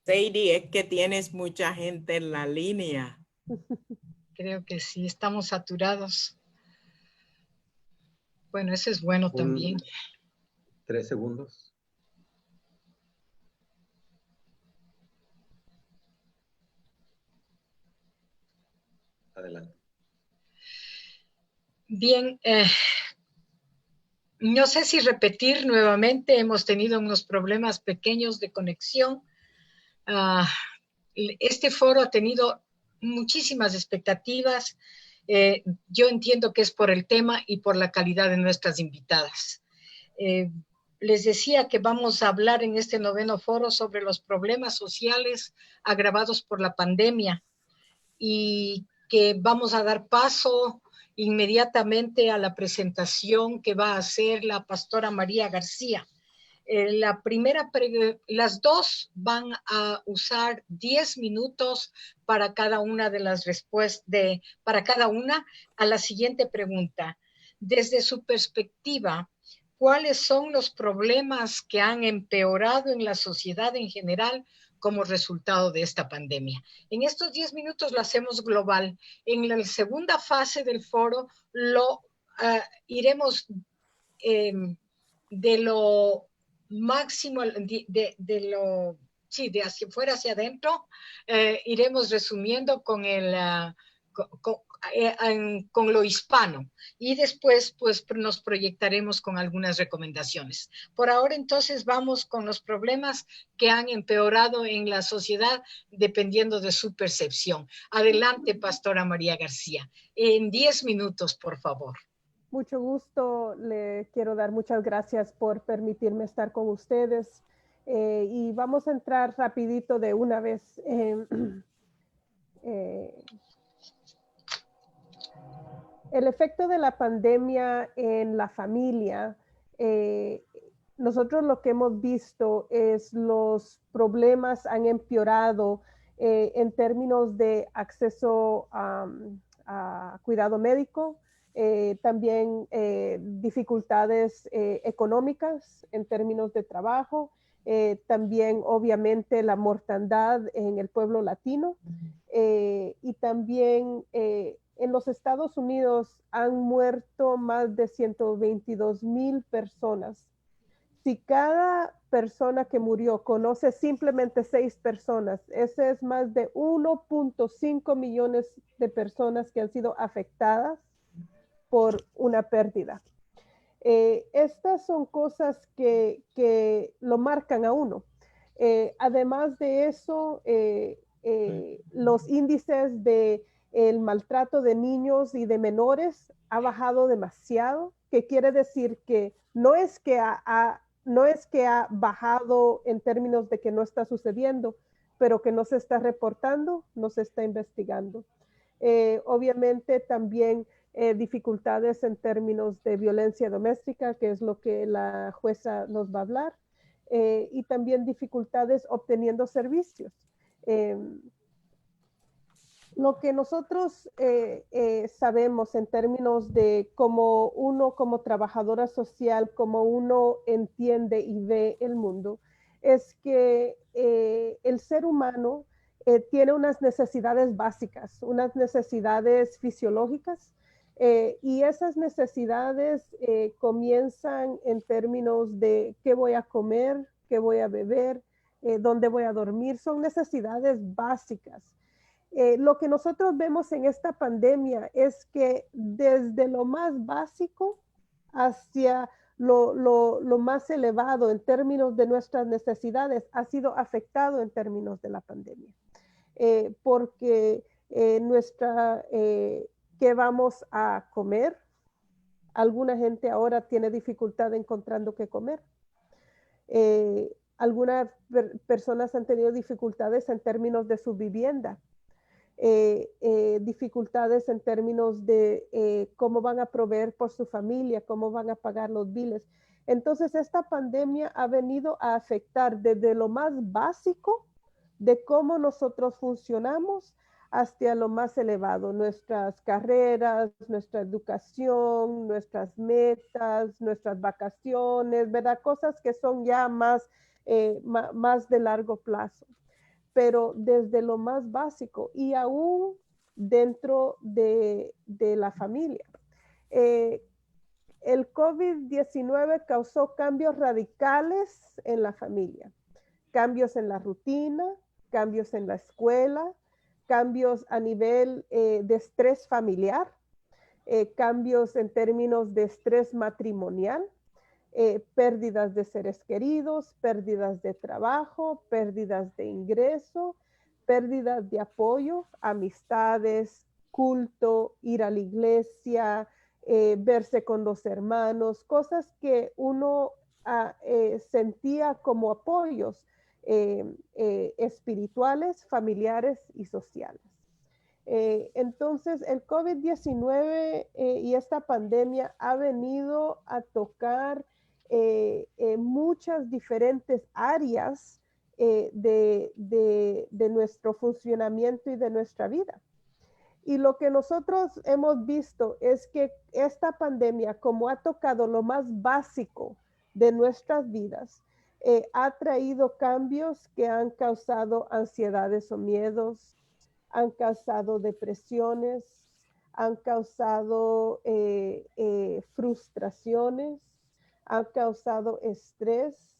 Sadie, es que tienes mucha gente en la línea. Creo que sí, estamos saturados. Bueno, eso es bueno también. 3 segundos. Adelante. Bien, no sé si repetir nuevamente, hemos tenido unos problemas pequeños de conexión. Este foro ha tenido muchísimas expectativas. Yo entiendo que es por el tema y por la calidad de nuestras invitadas. Les decía que vamos a hablar en este noveno foro sobre los problemas sociales agravados por la pandemia y que vamos a dar paso inmediatamente a la presentación que va a hacer la pastora María García. Las dos van a usar 10 minutos para cada una de las respuestas, para cada una a la siguiente pregunta. Desde su perspectiva, ¿cuáles son los problemas que han empeorado en la sociedad en general como resultado de esta pandemia? En estos 10 minutos lo hacemos global. En la segunda fase del foro iremos de lo máximo, sí, de hacia afuera hacia adentro, iremos resumiendo con lo hispano y después pues nos proyectaremos con algunas recomendaciones. Por ahora entonces vamos con los problemas que han empeorado en la sociedad dependiendo de su percepción. Adelante, Pastora María García. En 10 minutos, por favor. Mucho gusto, le quiero dar muchas gracias por permitirme estar con ustedes y vamos a entrar rapidito de una vez. El efecto de la pandemia en la familia, nosotros lo que hemos visto es los problemas han empeorado en términos de acceso a cuidado médico, también dificultades económicas en términos de trabajo, también obviamente la mortandad en el pueblo latino y también en los Estados Unidos han muerto más de 122,000 personas. Si cada persona que murió conoce simplemente 6 personas, ese es más de 1.5 millones de personas que han sido afectadas por una pérdida. Estas son cosas que lo marcan a uno. Además de eso, los índices de el maltrato de niños y de menores ha bajado demasiado, que quiere decir que no es que ha bajado en términos de que no está sucediendo, pero que no se está reportando, no se está investigando. Obviamente también dificultades en términos de violencia doméstica, que es lo que la jueza nos va a hablar, y también dificultades obteniendo servicios. Lo que nosotros sabemos en términos de cómo uno como trabajadora social, cómo uno entiende y ve el mundo, es que el ser humano tiene unas necesidades básicas, unas necesidades fisiológicas, y esas necesidades comienzan en términos de qué voy a comer, qué voy a beber, dónde voy a dormir, son necesidades básicas. Lo que nosotros vemos en esta pandemia es que desde lo más básico hacia lo más elevado en términos de nuestras necesidades ha sido afectado en términos de la pandemia. Porque ¿qué vamos a comer? Alguna gente ahora tiene dificultad encontrando qué comer. Algunas personas han tenido dificultades en términos de su vivienda. Dificultades en términos de cómo van a proveer por su familia, cómo van a pagar los biles. Entonces, esta pandemia ha venido a afectar desde lo más básico de cómo nosotros funcionamos hasta lo más elevado, nuestras carreras, nuestra educación, nuestras metas, nuestras vacaciones, ¿verdad? Cosas que son ya más de largo plazo. pero desde lo más básico y aún dentro de la familia. El COVID-19 causó cambios radicales en la familia, cambios en la rutina, cambios en la escuela, cambios a nivel de estrés familiar, cambios en términos de estrés matrimonial, pérdidas de seres queridos, pérdidas de trabajo, pérdidas de ingreso, pérdidas de apoyo, amistades, culto, ir a la iglesia, verse con los hermanos, cosas que uno sentía como apoyos espirituales, familiares y sociales. Entonces, el COVID-19 y esta pandemia ha venido a tocar muchas diferentes áreas de nuestro funcionamiento y de nuestra vida. Y lo que nosotros hemos visto es que esta pandemia, como ha tocado lo más básico de nuestras vidas, ha traído cambios que han causado ansiedades o miedos, han causado depresiones, han causado frustraciones, han causado estrés.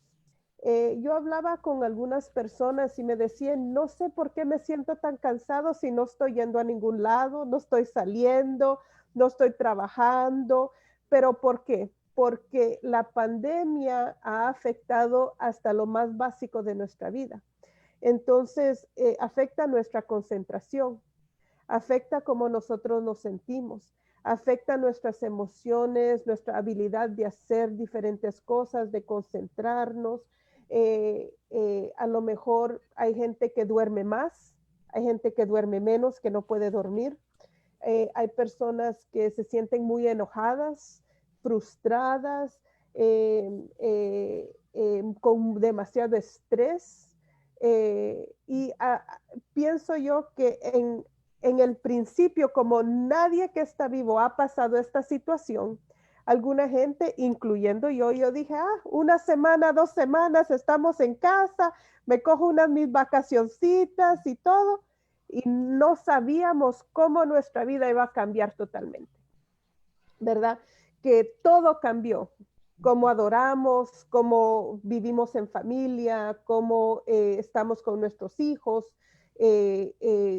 Yo hablaba con algunas personas y me decían, no sé por qué me siento tan cansado si no estoy yendo a ningún lado, no estoy saliendo, no estoy trabajando. ¿Pero por qué? Porque la pandemia ha afectado hasta lo más básico de nuestra vida. Entonces, afecta nuestra concentración, afecta cómo nosotros nos sentimos, afecta nuestras emociones, nuestra habilidad de hacer diferentes cosas, de concentrarnos. A lo mejor hay gente que duerme más, hay gente que duerme menos, que no puede dormir. Hay personas que se sienten muy enojadas, frustradas, con demasiado estrés. Pienso yo que en el principio, como nadie que está vivo ha pasado esta situación, alguna gente, incluyendo yo dije, una semana, 2 semanas, estamos en casa, me cojo unas mis vacacioncitas y todo, y no sabíamos cómo nuestra vida iba a cambiar totalmente, ¿verdad? Que todo cambió, cómo adoramos, cómo vivimos en familia, cómo estamos con nuestros hijos.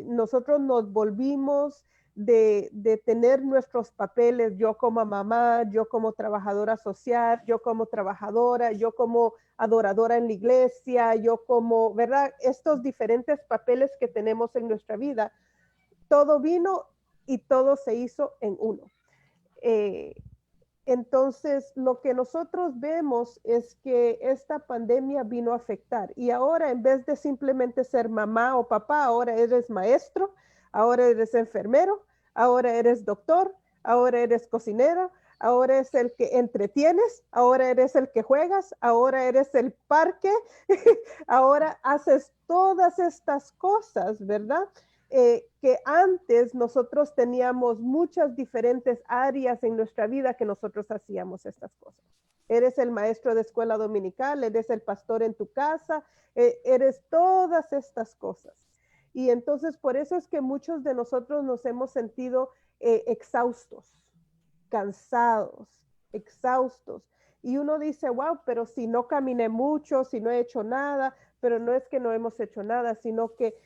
Nosotros nos volvimos de tener nuestros papeles, yo como mamá, yo como trabajadora social, yo como trabajadora, yo como adoradora en la iglesia, yo como, ¿verdad? Estos diferentes papeles que tenemos en nuestra vida, todo vino y todo se hizo en uno. Entonces, lo que nosotros vemos es que esta pandemia vino a afectar y ahora en vez de simplemente ser mamá o papá, ahora eres maestro, ahora eres enfermero, ahora eres doctor, ahora eres cocinero, ahora es el que entretienes, ahora eres el que juegas, ahora eres el parque, ahora haces todas estas cosas, ¿verdad? Que antes nosotros teníamos muchas diferentes áreas en nuestra vida que nosotros hacíamos estas cosas. Eres el maestro de escuela dominical, eres el pastor en tu casa, eres todas estas cosas. Y entonces por eso es que muchos de nosotros nos hemos sentido exhaustos, cansados, exhaustos. Y uno dice, wow, pero si no caminé mucho, si no he hecho nada, pero no es que no hemos hecho nada, sino que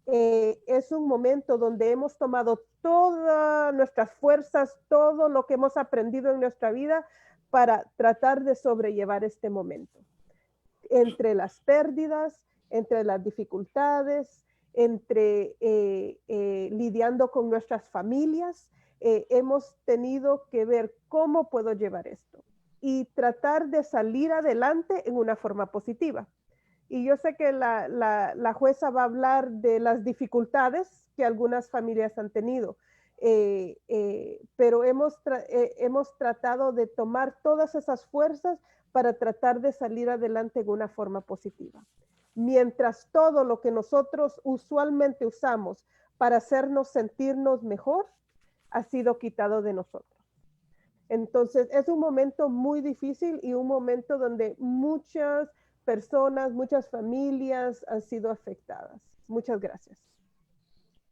es un momento donde hemos tomado todas nuestras fuerzas, todo lo que hemos aprendido en nuestra vida para tratar de sobrellevar este momento. Entre las pérdidas, entre las dificultades, entre lidiando con nuestras familias, hemos tenido que ver cómo puedo llevar esto y tratar de salir adelante en una forma positiva. Y yo sé que la jueza va a hablar de las dificultades que algunas familias han tenido, pero hemos tratado de tomar todas esas fuerzas para tratar de salir adelante en una forma positiva. Mientras todo lo que nosotros usualmente usamos para hacernos sentirnos mejor, ha sido quitado de nosotros. Entonces, es un momento muy difícil y un momento donde muchas personas, muchas familias han sido afectadas, Muchas gracias.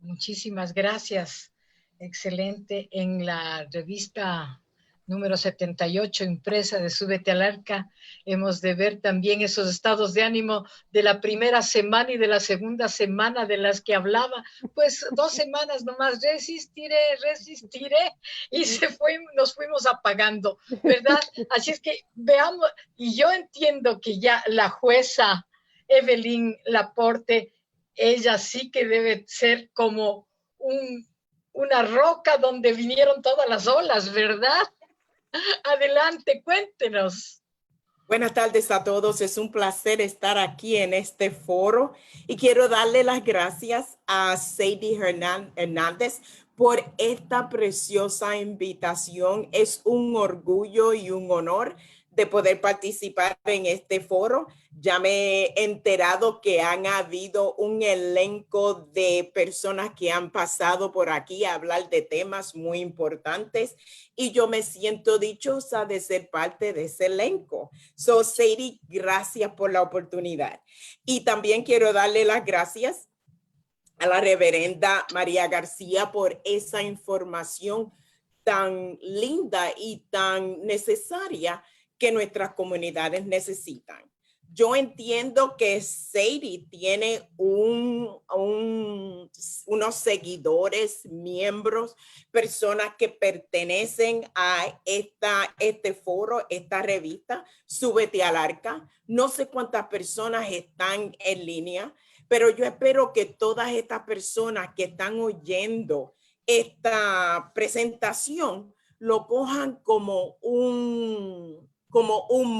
Muchísimas gracias. Excelente. En la revista número 78, impresa de Súbete al Arca, hemos de ver también esos estados de ánimo de la primera semana y de la segunda semana de las que hablaba. Pues 2 semanas nomás, resistiré, y nos fuimos apagando, ¿verdad? Así es que veamos, y yo entiendo que ya la jueza Evelyn Laporte, ella sí que debe ser como una roca donde vinieron todas las olas, ¿verdad? Adelante, cuéntenos. Buenas tardes a todos. Es un placer estar aquí en este foro y quiero darle las gracias a Sadie Hernández por esta preciosa invitación. Es un orgullo y un honor de poder participar en este foro. Ya me he enterado que han habido un elenco de personas que han pasado por aquí a hablar de temas muy importantes y yo me siento dichosa de ser parte de ese elenco. So, Sadie, gracias por la oportunidad. Y también quiero darle las gracias a la reverenda María García por esa información tan linda y tan necesaria que nuestras comunidades necesitan. Yo entiendo que Sadie tiene unos seguidores, miembros, personas que pertenecen a este foro, esta revista, Súbete al Arca. No sé cuántas personas están en línea, pero yo espero que todas estas personas que están oyendo esta presentación lo cojan como un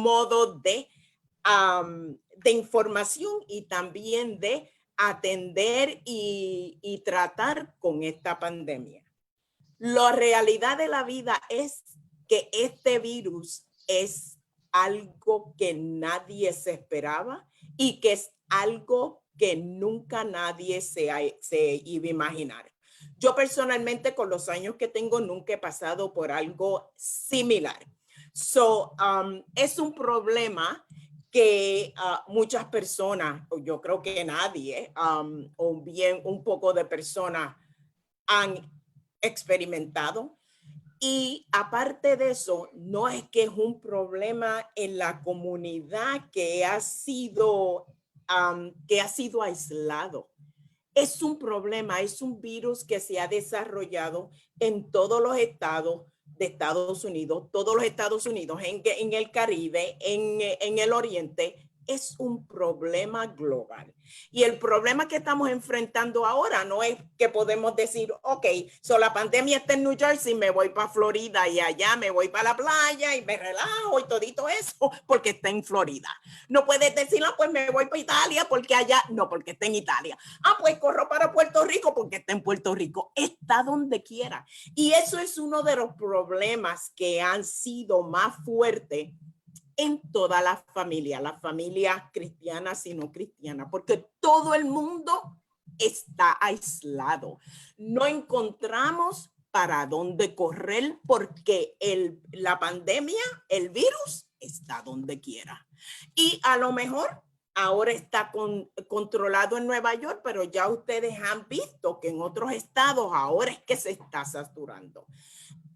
modo de información y también de atender y tratar con esta pandemia. La realidad de la vida es que este virus es algo que nadie se esperaba y que es algo que nunca nadie se iba a imaginar. Yo personalmente, con los años que tengo, nunca he pasado por algo similar. Es un problema que muchas personas, yo creo que nadie, o bien un poco de personas han experimentado. Y aparte de eso, no es que es un problema en la comunidad que ha sido aislado. Es un problema, es un virus que se ha desarrollado en todos los estados de Estados Unidos, todos los Estados Unidos, en el Caribe, en el Oriente. Es un problema global. Y el problema que estamos enfrentando ahora no es que podemos decir, ok, la pandemia está en New Jersey, me voy para Florida y allá me voy para la playa y me relajo y todito eso porque está en Florida. No puedes decir, pues me voy para Italia porque allá, no, porque está en Italia. Pues corro para Puerto Rico porque está en Puerto Rico. Está donde quiera. Y eso es uno de los problemas que han sido más fuertes en todas las familias cristianas y no cristianas, porque todo el mundo está aislado. No encontramos para dónde correr porque la pandemia, el virus, está donde quiera. Y a lo mejor ahora está controlado en Nueva York, pero ya ustedes han visto que en otros estados ahora es que se está saturando.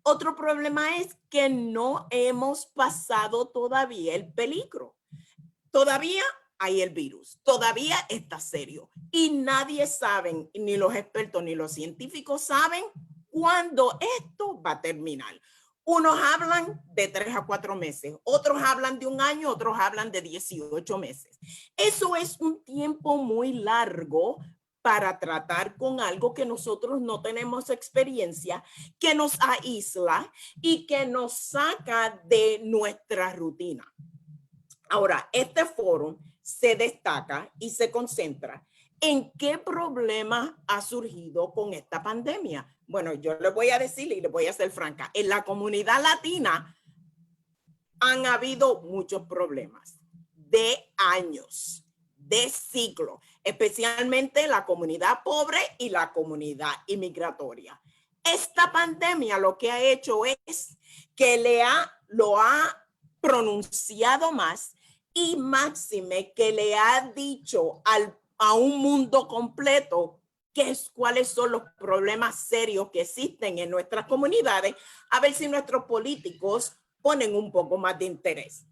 Otro problema es que no hemos pasado todavía el peligro. Todavía hay el virus, todavía está serio y nadie sabe, ni los expertos ni los científicos saben cuándo esto va a terminar. Unos hablan de 3 a 4 meses, otros hablan de 1 año, otros hablan de 18 meses. Eso es un tiempo muy largo para tratar con algo que nosotros no tenemos experiencia, que nos aísla y que nos saca de nuestra rutina. Ahora, este foro se destaca y se concentra en qué problema ha surgido con esta pandemia. Bueno, yo les voy a decir y les voy a ser franca. En la comunidad latina han habido muchos problemas de años, de siglos, especialmente la comunidad pobre y la comunidad inmigratoria. Esta pandemia lo que ha hecho es que lo ha pronunciado más y máxime que le ha dicho a un mundo completo, cuáles son los problemas serios que existen en nuestras comunidades, a ver si nuestros políticos ponen un poco más de interés.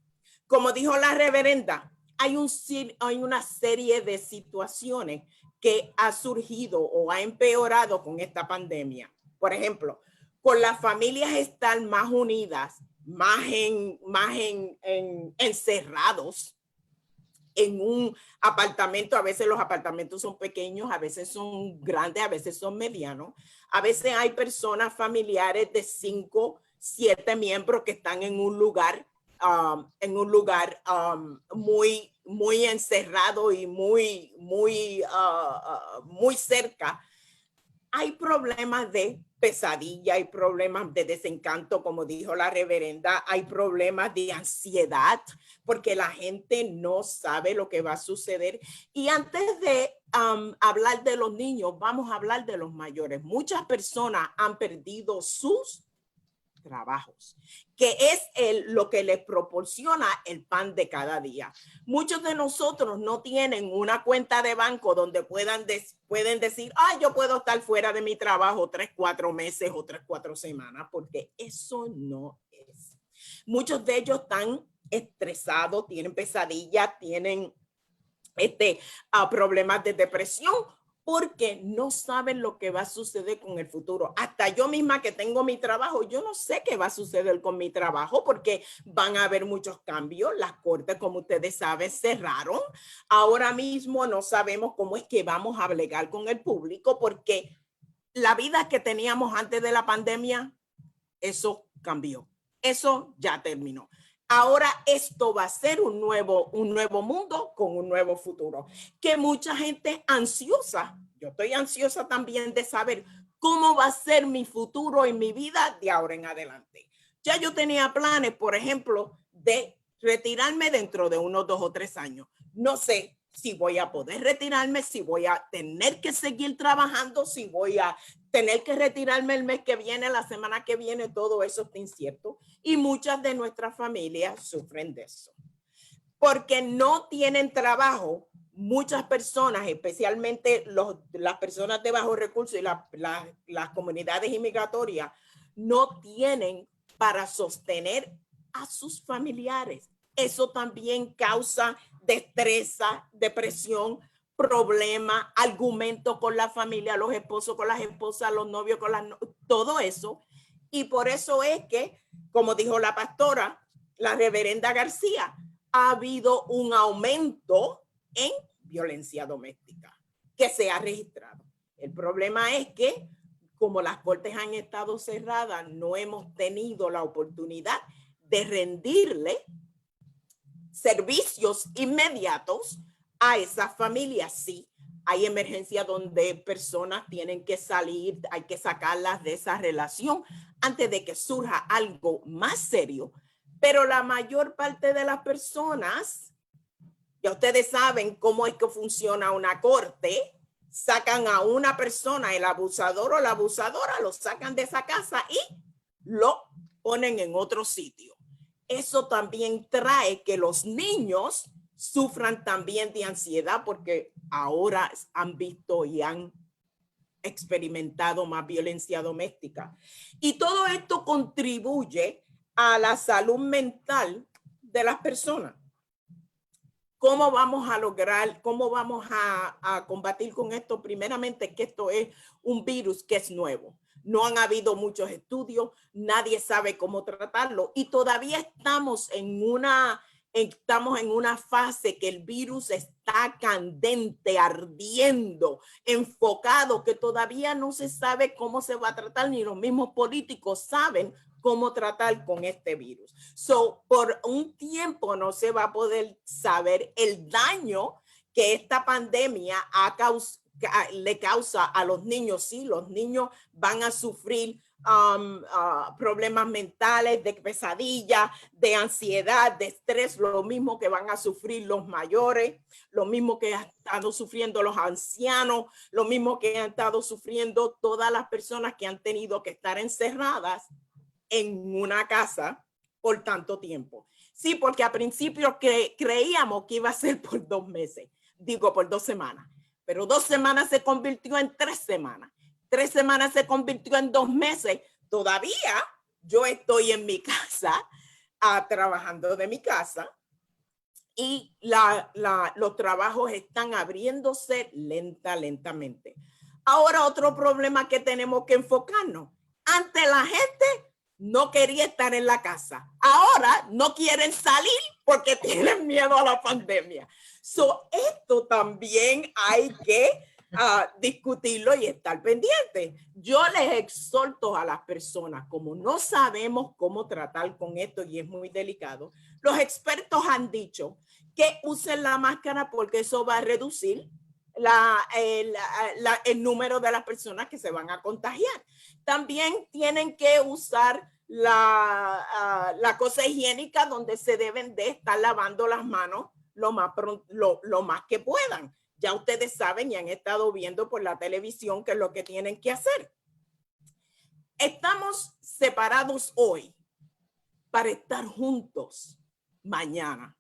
Como dijo la reverenda, hay una serie de situaciones que ha surgido o ha empeorado con esta pandemia. Por ejemplo, con las familias estar más unidas, más encerrados en un apartamento. A veces los apartamentos son pequeños, a veces son grandes, a veces son medianos. A veces hay personas familiares de 5, 7 miembros que están en un lugar muy encerrado y muy cerca. Hay problemas de pesadilla, hay problemas de desencanto, como dijo la reverenda, hay problemas de ansiedad, porque la gente no sabe lo que va a suceder. Y antes de hablar de los niños, vamos a hablar de los mayores. Muchas personas han perdido sus trabajos, que es lo que les proporciona el pan de cada día. Muchos de nosotros no tienen una cuenta de banco donde pueden decir, yo puedo estar fuera de mi trabajo 3, 4 meses o 3, 4 semanas, porque eso no es. Muchos de ellos están estresados, tienen pesadillas, tienen problemas de depresión, porque no saben lo que va a suceder con el futuro. Hasta yo misma que tengo mi trabajo, yo no sé qué va a suceder con mi trabajo, porque van a haber muchos cambios. Las cortes, como ustedes saben, cerraron. Ahora mismo no sabemos cómo es que vamos a bregar con el público, porque la vida que teníamos antes de la pandemia, eso cambió. Eso ya terminó. Ahora esto va a ser un nuevo mundo con un nuevo futuro, que mucha gente ansiosa, yo estoy ansiosa también de saber cómo va a ser mi futuro en mi vida de ahora en adelante. Ya yo tenía planes, por ejemplo, de retirarme dentro de unos 2 o 3 años. No sé si voy a poder retirarme, si voy a tener que seguir trabajando, si voy a tener que retirarme el mes que viene, la semana que viene, todo eso está incierto. Y muchas de nuestras familias sufren de eso. Porque no tienen trabajo. Muchas personas, especialmente las personas de bajos recursos y las comunidades inmigratorias, no tienen para sostener a sus familiares. Eso también causa destreza, depresión, problemas, argumentos con la familia, los esposos con las esposas, los novios con las novias, todo eso. Y por eso es que, como dijo la pastora, la reverenda García, ha habido un aumento en violencia doméstica que se ha registrado. El problema es que, como las cortes han estado cerradas, no hemos tenido la oportunidad de rendirle servicios inmediatos a esas familias. Sí, hay emergencias donde personas tienen que salir, hay que sacarlas de esa relación antes de que surja algo más serio. Pero la mayor parte de las personas, ya ustedes saben cómo es que funciona una corte, sacan a una persona, el abusador o la abusadora, lo sacan de esa casa y lo ponen en otro sitio. Eso también trae que los niños sufran también de ansiedad, porque ahora han visto y han experimentado más violencia doméstica. Y todo esto contribuye a la salud mental de las personas. ¿Cómo vamos a lograr, cómo vamos a combatir con esto? Primeramente, que esto es un virus que es nuevo. No han habido muchos estudios, nadie sabe cómo tratarlo y todavía estamos en una fase que el virus está candente, ardiendo, enfocado, que todavía no se sabe cómo se va a tratar, ni los mismos políticos saben cómo tratar con este virus. Por un tiempo no se va a poder saber el daño que esta pandemia le causa a los niños. Sí, los niños van a sufrir problemas mentales, de pesadilla, de ansiedad, de estrés, lo mismo que van a sufrir los mayores, lo mismo que han estado sufriendo los ancianos, lo mismo que han estado sufriendo todas las personas que han tenido que estar encerradas en una casa por tanto tiempo. Sí, porque al principio creíamos que iba a ser por 2 meses. digo por 2 semanas, pero 2 semanas se convirtió en 3 semanas. 3 semanas se convirtió en 2 meses. Todavía yo estoy en mi casa, trabajando de mi casa, y los trabajos están abriéndose lentamente. Ahora otro problema que tenemos que enfocarnos. Antes la gente no quería estar en la casa. Ahora no quieren salir porque tienen miedo a la pandemia. Esto también hay que discutirlo y estar pendiente. Yo les exhorto a las personas, como no sabemos cómo tratar con esto y es muy delicado, los expertos han dicho que usen la máscara porque eso va a reducir el número de las personas que se van a contagiar. También tienen que usar la cosa higiénica donde se deben de estar lavando las manos lo más que puedan. Ya ustedes saben y han estado viendo por la televisión qué es lo que tienen que hacer. Estamos separados hoy para estar juntos mañana.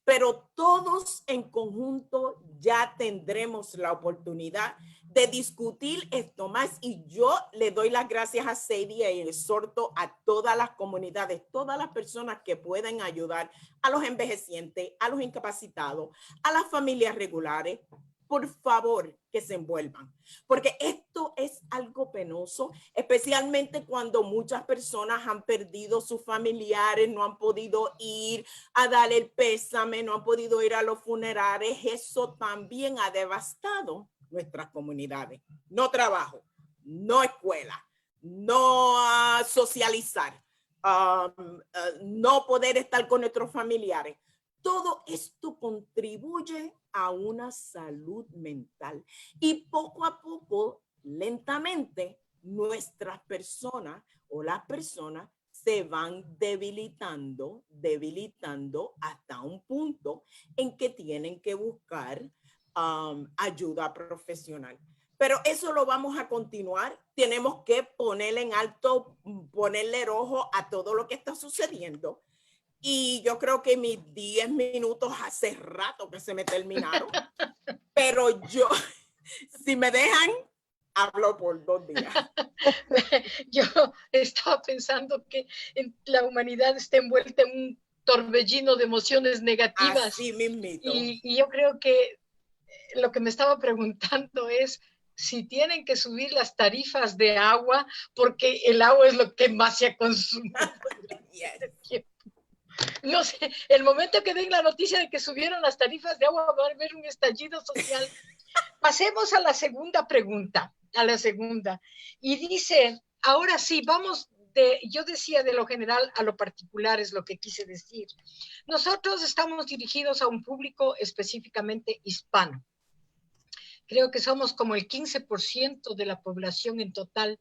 Pero todos en conjunto ya tendremos la oportunidad de discutir esto más, y yo le doy las gracias a Sadie y exhorto a todas las comunidades, todas las personas que pueden ayudar a los envejecientes, a los incapacitados, a las familias regulares. Por favor, que se envuelvan, porque esto es algo penoso, especialmente cuando muchas personas han perdido sus familiares, no han podido ir a dar el pésame, no han podido ir a los funerales. Eso también ha devastado nuestras comunidades. No trabajo, no escuela, no socializar, no poder estar con nuestros familiares. Todo esto contribuye a una salud mental y poco a poco, lentamente, nuestras personas o las personas se van debilitando hasta un punto en que tienen que buscar ayuda profesional. Pero eso lo vamos a continuar. Tenemos que ponerle en alto, ponerle el ojo a todo lo que está sucediendo. Y yo creo que mis 10 minutos hace rato que se me terminaron. Pero yo, si me dejan, hablo por 2 días. Yo estaba pensando que la humanidad está envuelta en un torbellino de emociones negativas. Así mismito. Y yo creo que lo que me estaba preguntando es si tienen que subir las tarifas de agua, porque el agua es lo que más se ha consumido. Yes. No sé, el momento que den la noticia de que subieron las tarifas de agua va a haber un estallido social. Pasemos a la segunda pregunta, y dice, ahora sí, vamos yo decía de lo general a lo particular, es lo que quise decir. Nosotros estamos dirigidos a un público específicamente hispano. Creo que somos como el 15% de la población en total,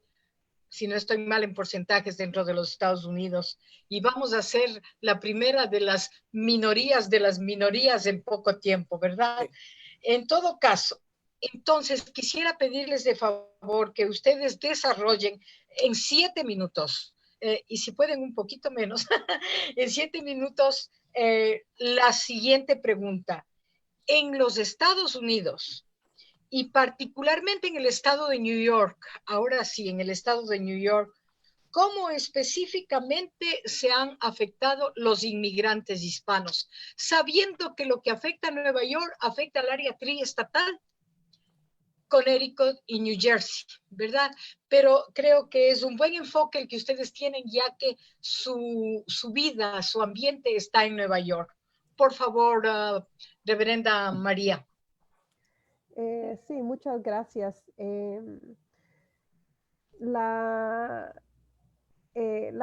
si no estoy mal en porcentajes, dentro de los Estados Unidos, y vamos a ser la primera de las minorías en poco tiempo, ¿verdad? Sí. En todo caso, entonces quisiera pedirles de favor que ustedes desarrollen en 7 minutos, y si pueden un poquito menos, en 7 minutos, la siguiente pregunta. En los Estados Unidos, y particularmente en el estado de New York, ahora sí, en el estado de New York, ¿cómo específicamente se han afectado los inmigrantes hispanos? Sabiendo que lo que afecta a Nueva York afecta al área triestatal, Connecticut y New Jersey, ¿verdad? Pero creo que es un buen enfoque el que ustedes tienen, ya que su vida, su ambiente está en Nueva York. Por favor, reverenda María. Sí, muchas gracias. La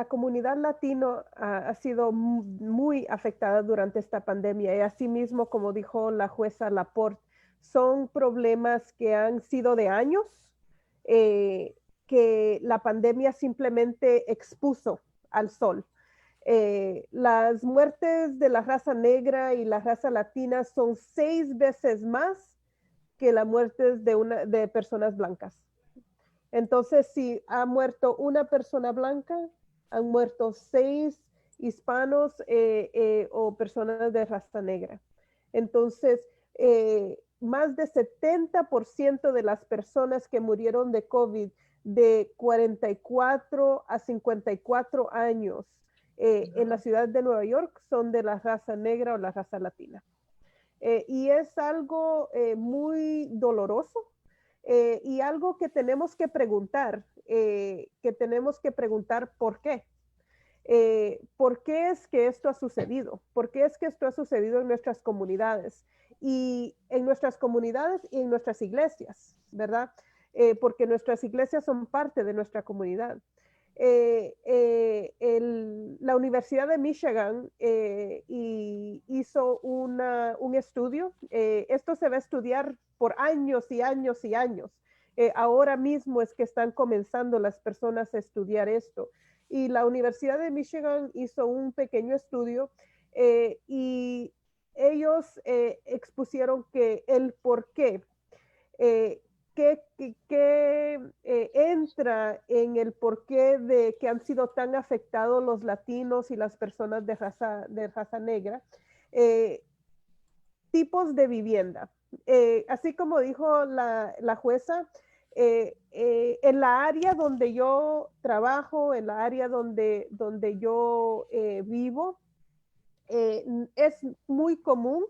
comunidad latino ha sido muy afectada durante esta pandemia, y asimismo, como dijo la jueza Laporte, son problemas que han sido de años, que la pandemia simplemente expuso al sol. Las muertes de la raza negra y la raza latina son 6 veces más que las muertes de personas blancas. Entonces, si ha muerto una persona blanca, han muerto 6 hispanos o personas de raza negra. Entonces, más de 70% de las personas que murieron de COVID de 44 a 54 años en la ciudad de Nueva York son de la raza negra o la raza latina. Y es algo muy doloroso y algo que tenemos que preguntar por qué. ¿Por qué es que esto ha sucedido? ¿Por qué es que esto ha sucedido en nuestras comunidades? Y en nuestras comunidades y en nuestras iglesias, ¿verdad? Porque nuestras iglesias son parte de nuestra comunidad. La Universidad de Michigan hizo un estudio. Esto se va a estudiar por años y años y años. Ahora mismo es que están comenzando las personas a estudiar esto. Y la Universidad de Michigan hizo un pequeño estudio y ellos expusieron que el por qué entra en el porqué de que han sido tan afectados los latinos y las personas de raza negra. Tipos de vivienda. Así como dijo la jueza, en la área donde yo trabajo, en la área donde yo vivo, es muy común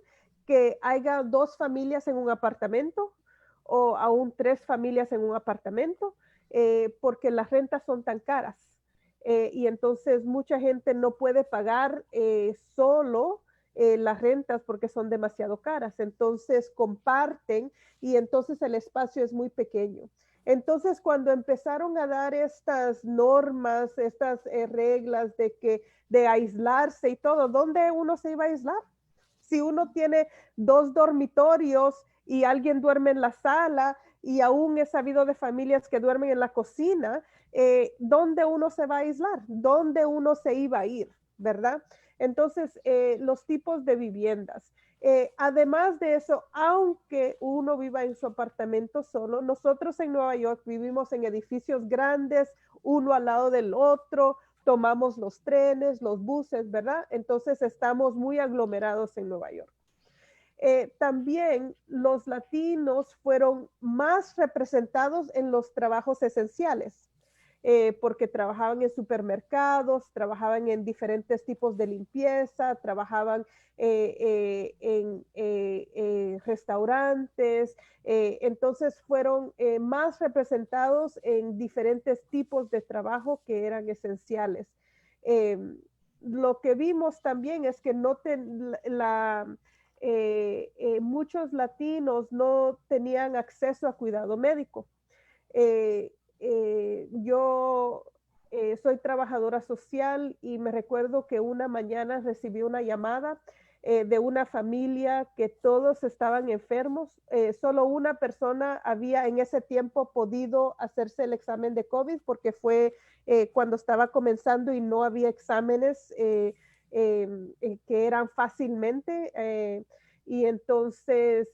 que haya 2 familias en un apartamento o aún 3 familias en un apartamento porque las rentas son tan caras. Y entonces mucha gente no puede pagar solo las rentas porque son demasiado caras. Entonces comparten y entonces el espacio es muy pequeño. Entonces cuando empezaron a dar estas normas, estas reglas de aislarse y todo, ¿dónde uno se iba a aislar? Si uno tiene 2 dormitorios y alguien duerme en la sala y aún he sabido de familias que duermen en la cocina, ¿dónde uno se va a aislar? ¿Dónde uno se iba a ir? ¿Verdad? Entonces, los tipos de viviendas. Además de eso, aunque uno viva en su apartamento solo, nosotros en Nueva York vivimos en edificios grandes, uno al lado del otro, tomamos los trenes, los buses, ¿verdad? Entonces estamos muy aglomerados en Nueva York. También los latinos fueron más representados en los trabajos esenciales, porque trabajaban en supermercados, trabajaban en diferentes tipos de limpieza, trabajaban en restaurantes, entonces fueron más representados en diferentes tipos de trabajo que eran esenciales. Lo que vimos también es que muchos latinos no tenían acceso a cuidado médico. Yo soy trabajadora social y me recuerdo que una mañana recibí una llamada de una familia que todos estaban enfermos. Solo una persona había en ese tiempo podido hacerse el examen de COVID porque fue cuando estaba comenzando y no había exámenes que eran fácilmente. Y entonces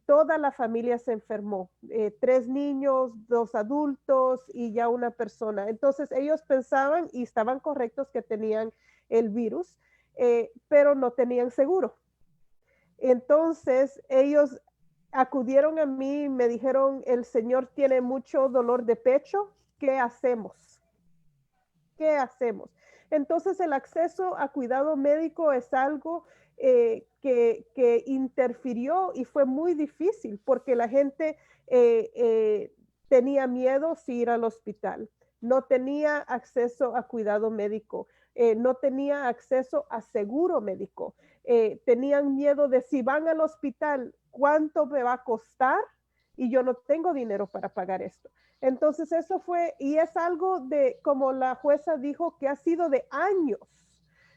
toda la familia se enfermó, 3 niños, 2 adultos y ya una persona. Entonces ellos pensaban y estaban correctos que tenían el virus, pero no tenían seguro. Entonces ellos acudieron a mí y me dijeron, el señor tiene mucho dolor de pecho, ¿qué hacemos? ¿Qué hacemos? Entonces el acceso a cuidado médico es algo que interfirió y fue muy difícil porque la gente tenía miedo si ir al hospital, no tenía acceso a cuidado médico, no tenía acceso a seguro médico, tenían miedo de si van al hospital, ¿cuánto me va a costar? Y yo no tengo dinero para pagar esto. Entonces eso fue, y es algo de, como la jueza dijo, que ha sido de años,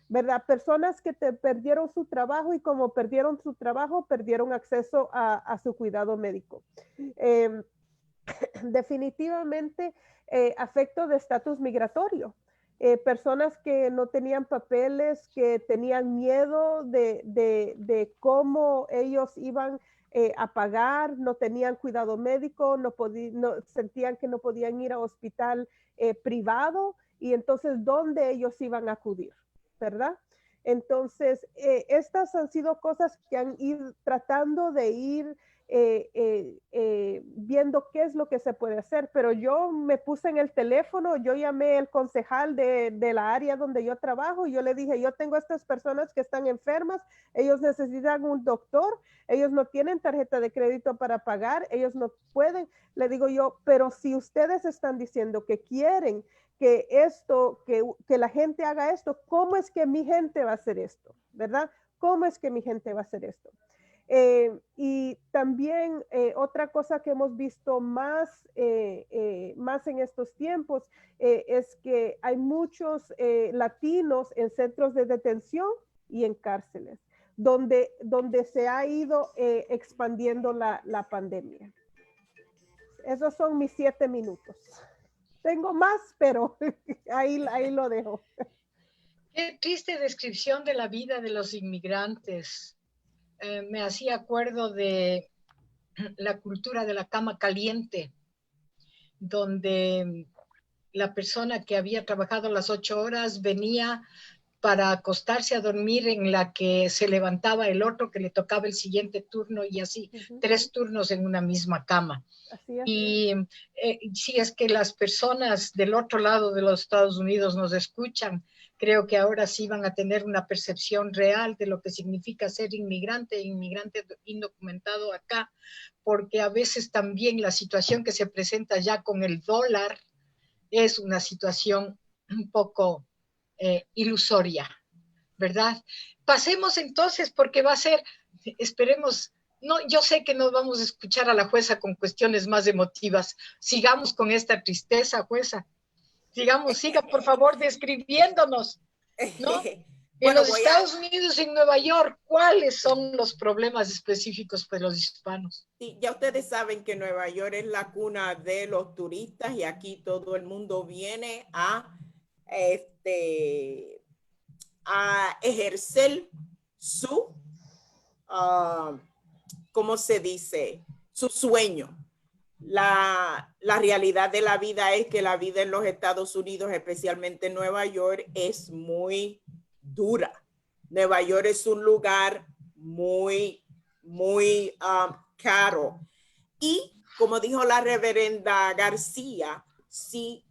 ¿verdad? Personas que perdieron su trabajo y como perdieron su trabajo, perdieron acceso a su cuidado médico. Definitivamente, afecto de estatus migratorio. Personas que no tenían papeles, que tenían miedo de cómo ellos iban a pagar, no tenían cuidado médico, sentían que no podían ir a hospital privado y entonces, ¿dónde ellos iban a acudir? ¿Verdad? Entonces, estas han sido cosas que han ido tratando de ir viendo qué es lo que se puede hacer. Pero yo me puse en el teléfono, yo llamé al concejal de la área donde yo trabajo y yo le dije, yo tengo estas personas que están enfermas, ellos necesitan un doctor, ellos no tienen tarjeta de crédito para pagar, ellos no pueden. Le digo yo, pero si ustedes están diciendo que quieren que esto, que la gente haga esto, ¿cómo es que mi gente va a hacer esto? ¿Verdad? ¿Cómo es que mi gente va a hacer esto? Y también otra cosa que hemos visto más en estos tiempos es que hay muchos latinos en centros de detención y en cárceles, donde se ha ido expandiendo la pandemia. Esos son mis 7 minutos. Tengo más, pero ahí lo dejo. Qué triste descripción de la vida de los inmigrantes. Me hacía acuerdo de la cultura de la cama caliente, donde la persona que había trabajado las 8 horas venía para acostarse a dormir, en la que se levantaba el otro que le tocaba el siguiente turno y así, 3 turnos en una misma cama. Así es. Y si es que las personas del otro lado de los Estados Unidos nos escuchan, creo que ahora sí van a tener una percepción real de lo que significa ser inmigrante indocumentado acá, porque a veces también la situación que se presenta ya con el dólar es una situación un poco ilusoria, ¿verdad? Pasemos entonces, porque va a ser, esperemos, no, yo sé que no vamos a escuchar a la jueza con cuestiones más emotivas. Sigamos con esta tristeza, jueza. Siga por favor describiéndonos, ¿no? En los Estados Unidos, en Nueva York, ¿cuáles son los problemas específicos de los hispanos? Sí, ya ustedes saben que Nueva York es la cuna de los turistas y aquí todo el mundo viene a ejercer su, ¿cómo se dice? Su sueño. La realidad de la vida es que la vida en los Estados Unidos, especialmente en Nueva York, es muy dura. Nueva York es un lugar muy caro. Y como dijo la reverenda García, sí,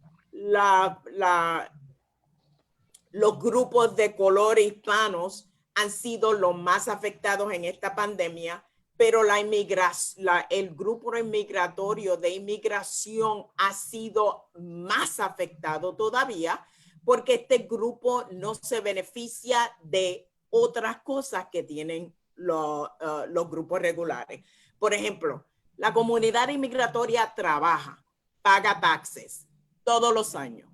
los grupos de color hispanos han sido los más afectados en esta pandemia, pero el grupo migratorio de inmigración ha sido más afectado todavía porque este grupo no se beneficia de otras cosas que tienen los grupos regulares. Por ejemplo, la comunidad inmigratoria trabaja, paga taxes todos los años,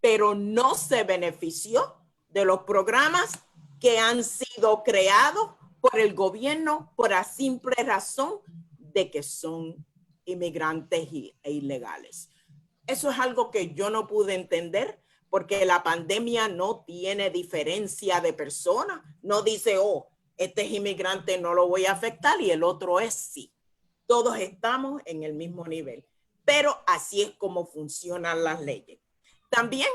pero no se benefició de los programas que han sido creados por el gobierno por la simple razón de que son inmigrantes e ilegales. Eso es algo que yo no pude entender porque la pandemia no tiene diferencia de personas. No dice, oh, este es inmigrante, no lo voy a afectar y el otro es sí. Todos estamos en el mismo nivel, pero así es como funcionan las leyes. También,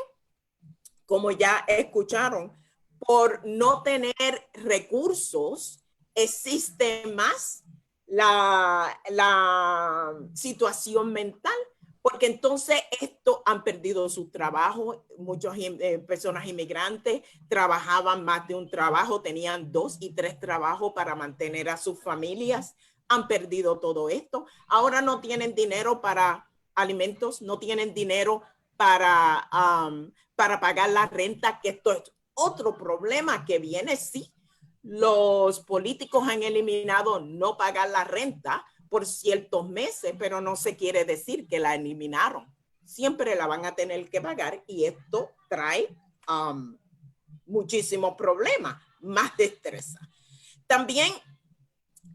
como ya escucharon, por no tener recursos, existe más la situación mental, porque entonces esto han perdido su trabajo. Muchas personas inmigrantes trabajaban más de un trabajo, tenían 2 y 3 trabajos para mantener a sus familias. Han perdido todo esto. Ahora no tienen dinero para alimentos, no tienen dinero para pagar la renta, que esto es otro problema que viene, sí. Los políticos han eliminado no pagar la renta por ciertos meses, pero no se quiere decir que la eliminaron. Siempre la van a tener que pagar y esto trae muchísimos problemas, más destreza. También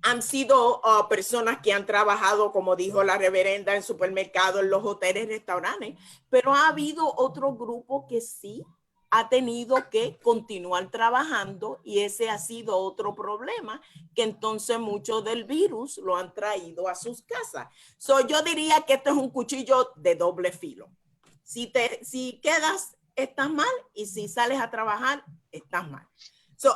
han sido personas que han trabajado, como dijo la reverenda, en supermercados, en los hoteles, restaurantes, pero ha habido otro grupo que sí ha tenido que continuar trabajando y ese ha sido otro problema, que entonces mucho del virus lo han traído a sus casas. Yo diría que esto es un cuchillo de doble filo. Si quedas, estás mal, y si sales a trabajar, estás mal.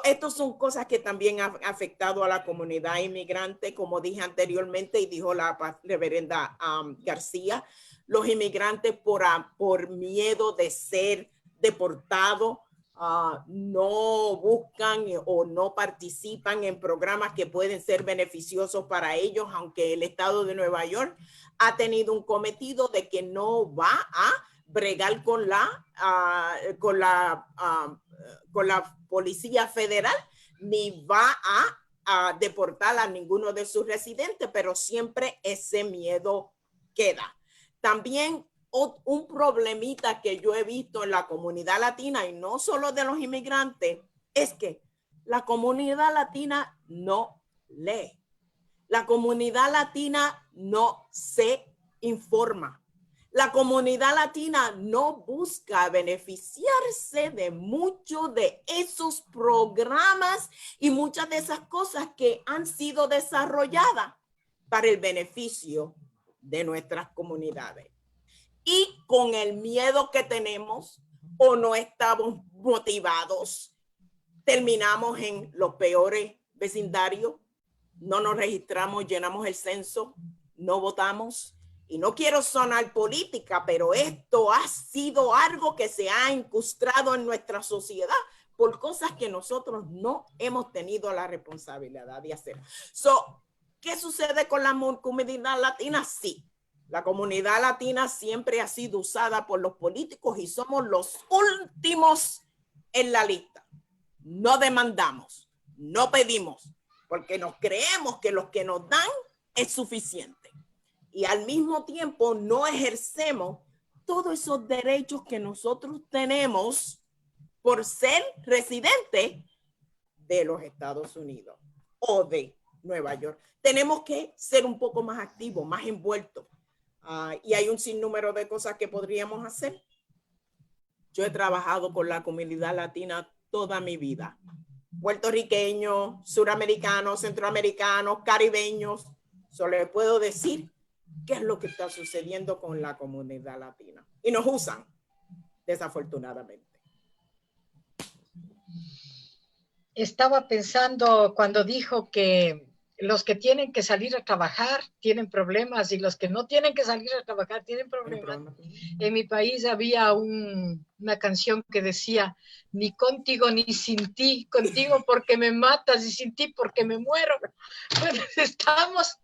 Estos son cosas que también han afectado a la comunidad inmigrante, como dije anteriormente y dijo la reverenda García, los inmigrantes por miedo de ser deportados no buscan o no participan en programas que pueden ser beneficiosos para ellos, aunque el estado de Nueva York ha tenido un cometido de que no va a bregar con la Policía Federal, ni va a deportar a ninguno de sus residentes, pero siempre ese miedo queda. También un problemita que yo he visto en la comunidad latina, y no solo de los inmigrantes, es que la comunidad latina no lee. La comunidad latina no se informa. La comunidad latina no busca beneficiarse de muchos de esos programas y muchas de esas cosas que han sido desarrolladas para el beneficio de nuestras comunidades. Y con el miedo que tenemos o no estamos motivados, terminamos en los peores vecindarios, no nos registramos, llenamos el censo, no votamos. Y no quiero sonar política, pero esto ha sido algo que se ha incrustado en nuestra sociedad por cosas que nosotros no hemos tenido la responsabilidad de hacer. ¿Qué sucede con la comunidad latina? Sí, la comunidad latina siempre ha sido usada por los políticos y somos los últimos en la lista. No demandamos, no pedimos, porque nos creemos que lo que nos dan es suficiente. Y al mismo tiempo no ejercemos todos esos derechos que nosotros tenemos por ser residentes de los Estados Unidos o de Nueva York. Tenemos que ser un poco más activos, más envueltos. Y hay un sinnúmero de cosas que podríamos hacer. Yo he trabajado con la comunidad latina toda mi vida. Puertorriqueños, suramericanos, centroamericanos, caribeños. Solo les puedo decir qué es lo que está sucediendo con la comunidad latina. Y nos usan, desafortunadamente. Estaba pensando cuando dijo que los que tienen que salir a trabajar tienen problemas y los que no tienen que salir a trabajar tienen problemas. En mi país había una canción que decía, ni contigo ni sin ti, contigo porque me matas y sin ti porque me muero. Bueno, estamos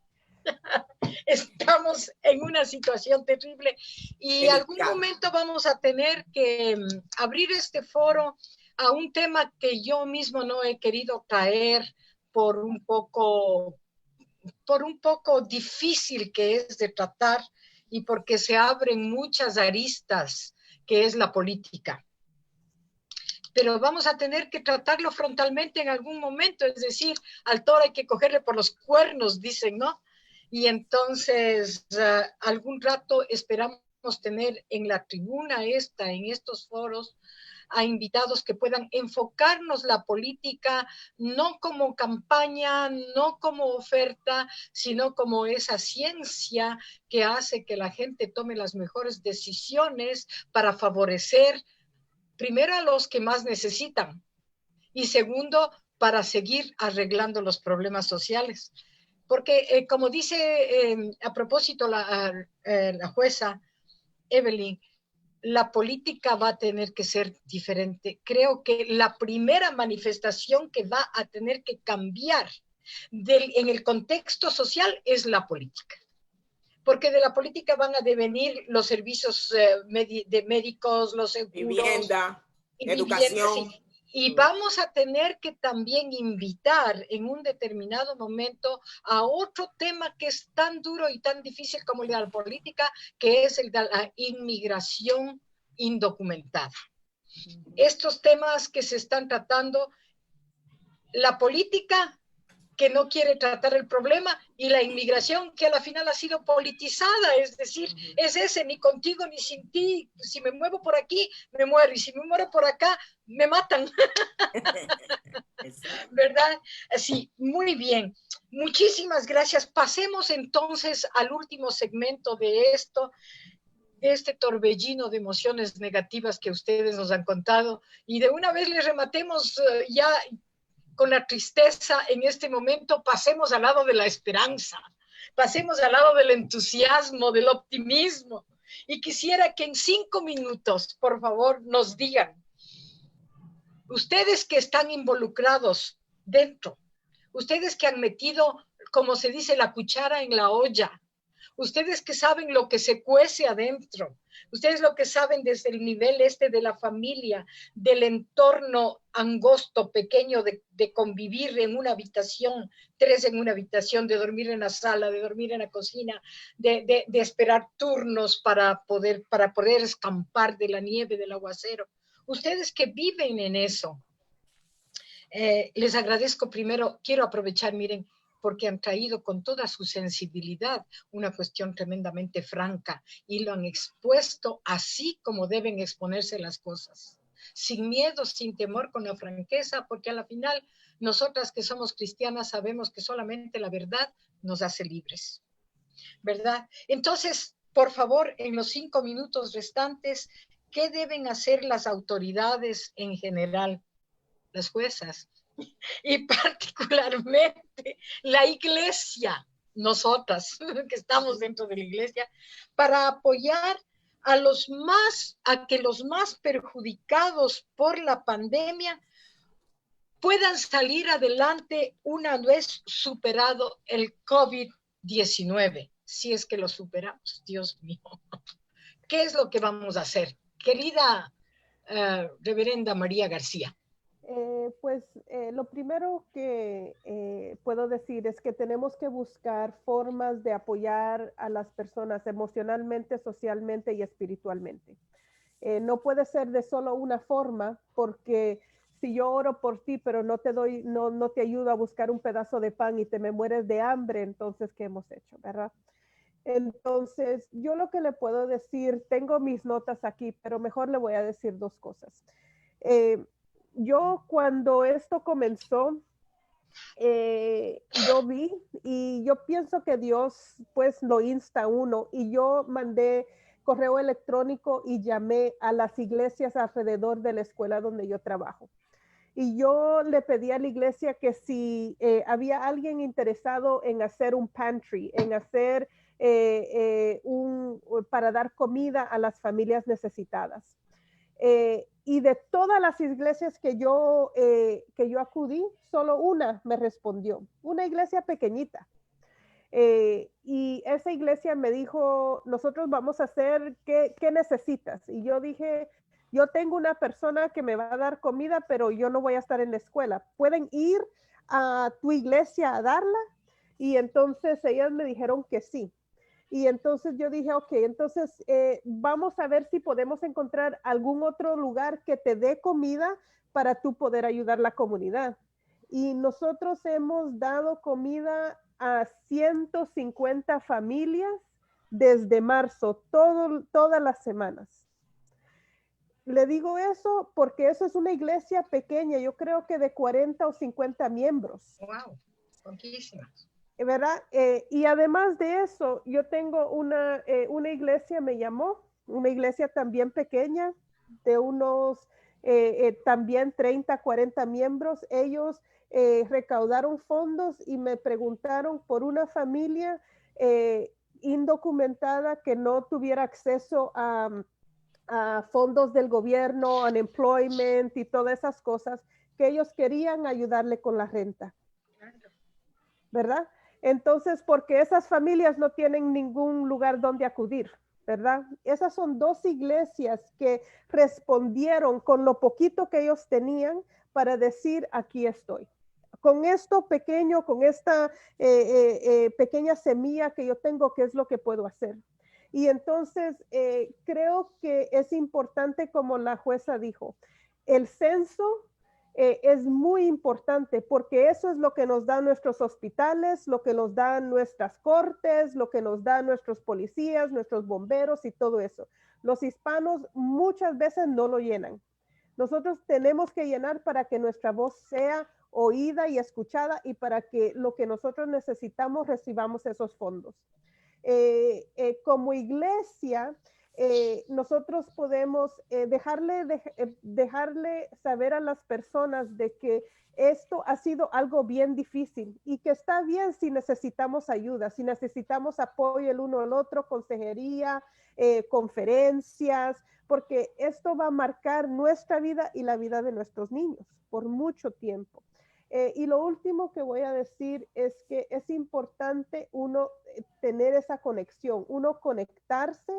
en una situación terrible y en algún momento vamos a tener que abrir este foro a un tema que yo mismo no he querido traer por un poco difícil que es de tratar y porque se abren muchas aristas, que es la política. Pero vamos a tener que tratarlo frontalmente en algún momento, es decir, al toro hay que cogerle por los cuernos, dicen, ¿no? Y entonces, algún rato esperamos tener en la tribuna en estos foros, a invitados que puedan enfocarnos la política no como campaña, no como oferta, sino como esa ciencia que hace que la gente tome las mejores decisiones para favorecer primero a los que más necesitan y segundo, para seguir arreglando los problemas sociales. Porque como dice a propósito la jueza Evelyn, la política va a tener que ser diferente. Creo que la primera manifestación que va a tener que cambiar en el contexto social es la política. Porque de la política van a devenir los servicios de médicos, los seguros. Vivienda, educación. Sí. Y vamos a tener que también invitar en un determinado momento a otro tema que es tan duro y tan difícil como el de la política, que es el de la inmigración indocumentada. Estos temas que se están tratando, la política que no quiere tratar el problema y la inmigración que a la final ha sido politizada, es decir, es ese, ni contigo ni sin ti, si me muevo por aquí, me muero, y si me muero por acá, me matan. ¿Verdad? Sí, muy bien. Muchísimas gracias. Pasemos entonces al último segmento de este torbellino de emociones negativas que ustedes nos han contado, y de una vez les rematemos ya con la tristeza en este momento, pasemos al lado de la esperanza, pasemos al lado del entusiasmo, del optimismo. Y quisiera que en 5 minutos, por favor, nos digan, ustedes que están involucrados dentro, ustedes que han metido, como se dice, la cuchara en la olla, ustedes que saben lo que se cuece adentro, ustedes lo que saben desde el nivel de la familia, del entorno angosto, pequeño, de convivir en una habitación, 3 en una habitación, de dormir en la sala, de dormir en la cocina, de esperar turnos para poder escampar de la nieve, del aguacero. Ustedes que viven en eso, les agradezco primero, quiero aprovechar, miren, porque han traído con toda su sensibilidad una cuestión tremendamente franca y lo han expuesto así como deben exponerse las cosas, sin miedo, sin temor, con la franqueza, porque a la final nosotras que somos cristianas sabemos que solamente la verdad nos hace libres, ¿verdad? Entonces, por favor, en los 5 minutos restantes, ¿qué deben hacer las autoridades en general, las juezas? Y particularmente la iglesia, nosotras que estamos dentro de la iglesia, para apoyar a que los más perjudicados por la pandemia puedan salir adelante una vez superado el COVID-19, si es que lo superamos, Dios mío. ¿Qué es lo que vamos a hacer? Querida reverenda María García. Lo primero que puedo decir es que tenemos que buscar formas de apoyar a las personas emocionalmente, socialmente y espiritualmente. No puede ser de solo una forma, porque si yo oro por ti, pero no te ayudo a buscar un pedazo de pan y te me mueres de hambre, entonces, ¿qué hemos hecho, verdad? Entonces, yo lo que le puedo decir, tengo mis notas aquí, pero mejor le voy a decir 2 cosas. Yo cuando esto comenzó, yo vi y yo pienso que Dios pues lo insta a uno, y yo mandé correo electrónico y llamé a las iglesias alrededor de la escuela donde yo trabajo. Y yo le pedí a la iglesia que si había alguien interesado en hacer un pantry, en hacer para dar comida a las familias necesitadas. Y de todas las iglesias que yo acudí, solo una me respondió, una iglesia pequeñita. Y esa iglesia me dijo, nosotros vamos a hacer, ¿qué necesitas? Y yo dije, yo tengo una persona que me va a dar comida, pero yo no voy a estar en la escuela. ¿Pueden ir a tu iglesia a darla? Y entonces ellas me dijeron que sí. Y entonces yo dije, ok, entonces vamos a ver si podemos encontrar algún otro lugar que te dé comida para tú poder ayudar a la comunidad. Y nosotros hemos dado comida a 150 familias desde marzo, todas las semanas. Le digo eso porque eso es una iglesia pequeña, yo creo que de 40 o 50 miembros. ¡Wow! Poquísimas. ¿Verdad? Y además de eso, yo tengo una iglesia, me llamó, una iglesia también pequeña, de unos también 30, 40 miembros. Ellos recaudaron fondos y me preguntaron por una familia indocumentada que no tuviera acceso a fondos del gobierno, unemployment y todas esas cosas, que ellos querían ayudarle con la renta. ¿Verdad? Entonces, porque esas familias no tienen ningún lugar donde acudir, ¿verdad? Esas son 2 iglesias que respondieron con lo poquito que ellos tenían para decir, aquí estoy. Con esto pequeño, con esta pequeña semilla que yo tengo, ¿qué es lo que puedo hacer? Y entonces, creo que es importante, como la jueza dijo, el censo es muy importante, porque eso es lo que nos dan nuestros hospitales, lo que nos dan nuestras cortes, lo que nos dan nuestros policías, nuestros bomberos y todo eso. Los hispanos muchas veces no lo llenan. Nosotros tenemos que llenar para que nuestra voz sea oída y escuchada, y para que lo que nosotros necesitamos recibamos esos fondos. Como iglesia, nosotros podemos dejarle saber a las personas de que esto ha sido algo bien difícil y que está bien si necesitamos ayuda, si necesitamos apoyo el uno al otro, consejería, conferencias, porque esto va a marcar nuestra vida y la vida de nuestros niños por mucho tiempo. Y lo último que voy a decir es que es importante uno tener esa conexión, uno conectarse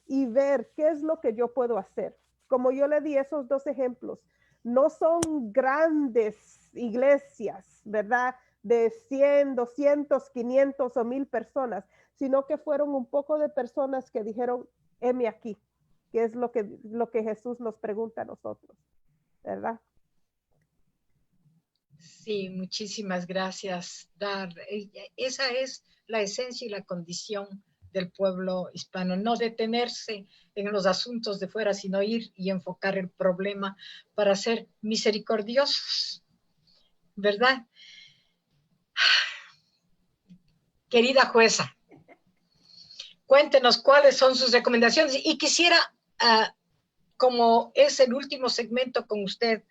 y ver qué es lo que yo puedo hacer. Como yo le di esos dos ejemplos, no son grandes iglesias, ¿verdad? De 100, 200, 500 o 1000 personas, sino que fueron un poco de personas que dijeron, heme aquí, que es lo que Jesús nos pregunta a nosotros, ¿verdad? Sí, muchísimas gracias, Dar. Esa es la esencia y la condición del pueblo hispano, no detenerse en los asuntos de fuera, sino ir y enfocar el problema para ser misericordiosos, ¿verdad? Querida jueza, cuéntenos cuáles son sus recomendaciones y quisiera, como es el último segmento con usted,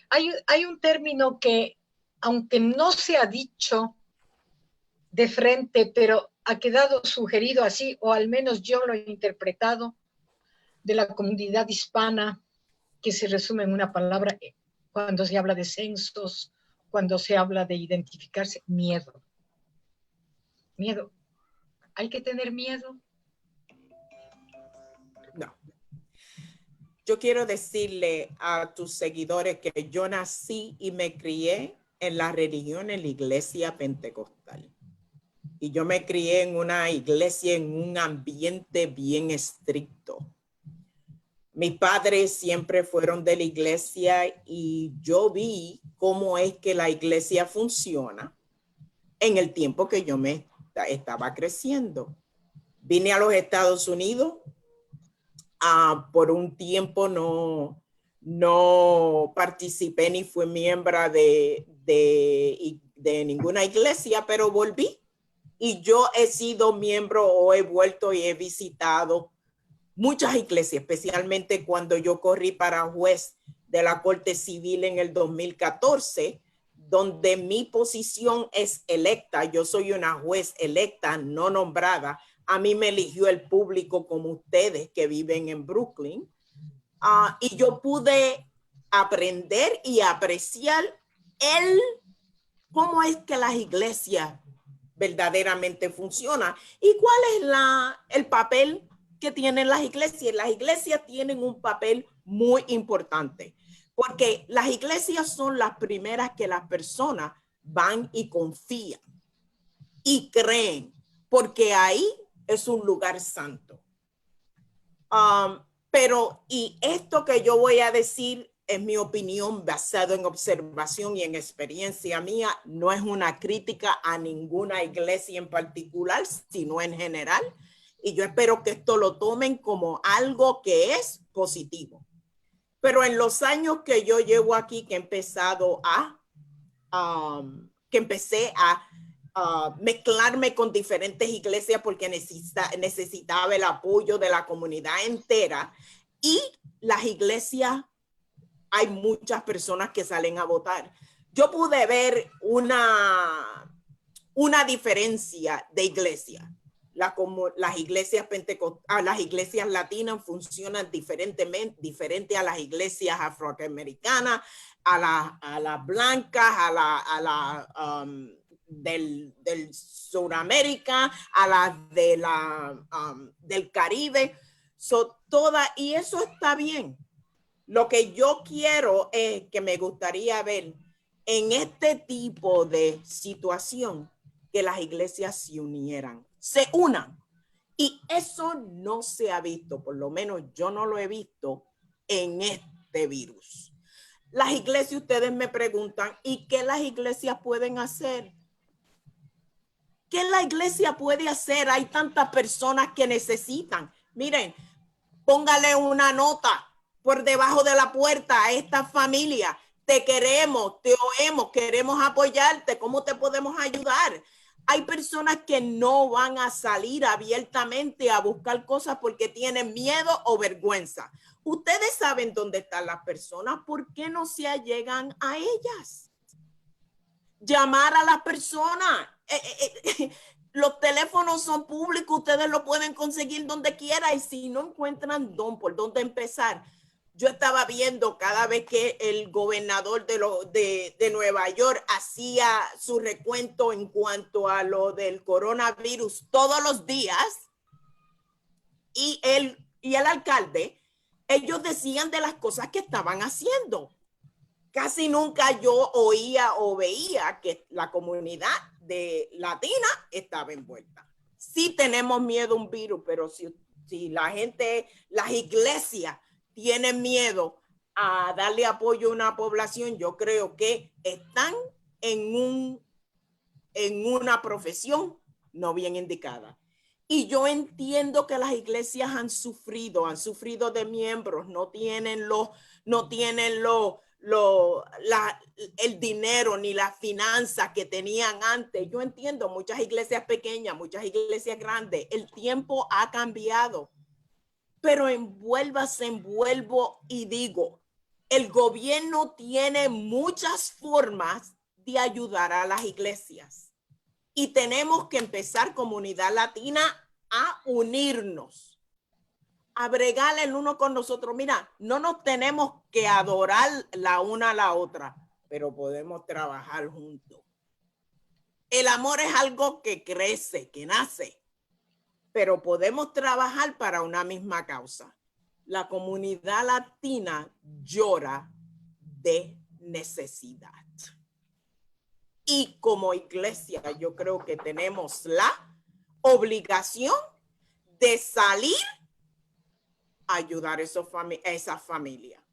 hay un término que, aunque no se ha dicho de frente, pero ha quedado sugerido así, o al menos yo lo he interpretado, de la comunidad hispana, que se resume en una palabra cuando se habla de censos, cuando se habla de identificarse: miedo. Miedo. ¿Hay que tener miedo? No. Yo quiero decirle a tus seguidores que yo nací y me crié en la religión, en la iglesia pentecostal. Y yo me crié en una iglesia, en un ambiente bien estricto. Mis padres siempre fueron de la iglesia y yo vi cómo es que la iglesia funciona en el tiempo que yo me estaba creciendo. Vine a los Estados Unidos. Por un tiempo no participé ni fui miembro de ninguna iglesia, pero volví. Y yo he sido miembro o he vuelto y he visitado muchas iglesias, especialmente cuando yo corrí para juez de la Corte Civil en el 2014, donde mi posición es electa. Yo soy una juez electa, no nombrada. A mí me eligió el público como ustedes que viven en Brooklyn. Y yo pude aprender y apreciar cómo es que las iglesias verdaderamente funcionan y cuál es el papel que tienen las iglesias. Las iglesias tienen un papel muy importante porque las iglesias son las primeras que las personas van y confían y creen, porque ahí es un lugar santo. Pero, y esto que yo voy a decir es mi opinión basado en observación y en experiencia mía, no es una crítica a ninguna iglesia en particular, sino en general. Y yo espero que esto lo tomen como algo que es positivo. Pero en los años que yo llevo aquí, que he empezado empecé a mezclarme con diferentes iglesias porque necesitaba el apoyo de la comunidad entera, y las iglesias, hay muchas personas que salen a votar. Yo pude ver una diferencia de iglesia. Las iglesias pentecostales, las iglesias latinas funcionan diferente a las iglesias afroamericanas, a las blancas, del Sudamérica, a las del Caribe. Y eso está bien. Lo que yo quiero es que me gustaría ver en este tipo de situación que las iglesias se unieran, se unan. Y eso no se ha visto, por lo menos yo no lo he visto en este virus. Las iglesias, ustedes me preguntan, ¿y qué las iglesias pueden hacer? ¿Qué la iglesia puede hacer? Hay tantas personas que necesitan. Miren, póngale una nota por debajo de la puerta a esta familia. Te queremos, te oemos, queremos apoyarte. ¿Cómo te podemos ayudar? Hay personas que no van a salir abiertamente a buscar cosas porque tienen miedo o vergüenza. Ustedes saben dónde están las personas, ¿por qué no se allegan a ellas? Llamar a las personas. Los teléfonos son públicos, ustedes lo pueden conseguir donde quiera, y si no encuentran por dónde empezar. Yo estaba viendo cada vez que el gobernador de Nueva York hacía su recuento en cuanto a lo del coronavirus todos los días, y el alcalde, ellos decían de las cosas que estaban haciendo. Casi nunca yo oía o veía que la comunidad latina estaba envuelta. Sí tenemos miedo a un virus, pero si la gente, las iglesias tienen miedo a darle apoyo a una población, yo creo que están en una profesión no bien indicada. Y yo entiendo que las iglesias han sufrido de miembros, no tienen el dinero ni las finanzas que tenían antes. Yo entiendo muchas iglesias pequeñas, muchas iglesias grandes. El tiempo ha cambiado, pero envuelvo y digo, el gobierno tiene muchas formas de ayudar a las iglesias. Y tenemos que empezar, comunidad latina, a unirnos, a bregar el uno con nosotros. Mira, no nos tenemos que adorar la una a la otra, pero podemos trabajar juntos. El amor es algo que crece, que nace, pero podemos trabajar para una misma causa. La comunidad latina llora de necesidad. Y como iglesia, yo creo que tenemos la obligación de salir a ayudar a esa familia.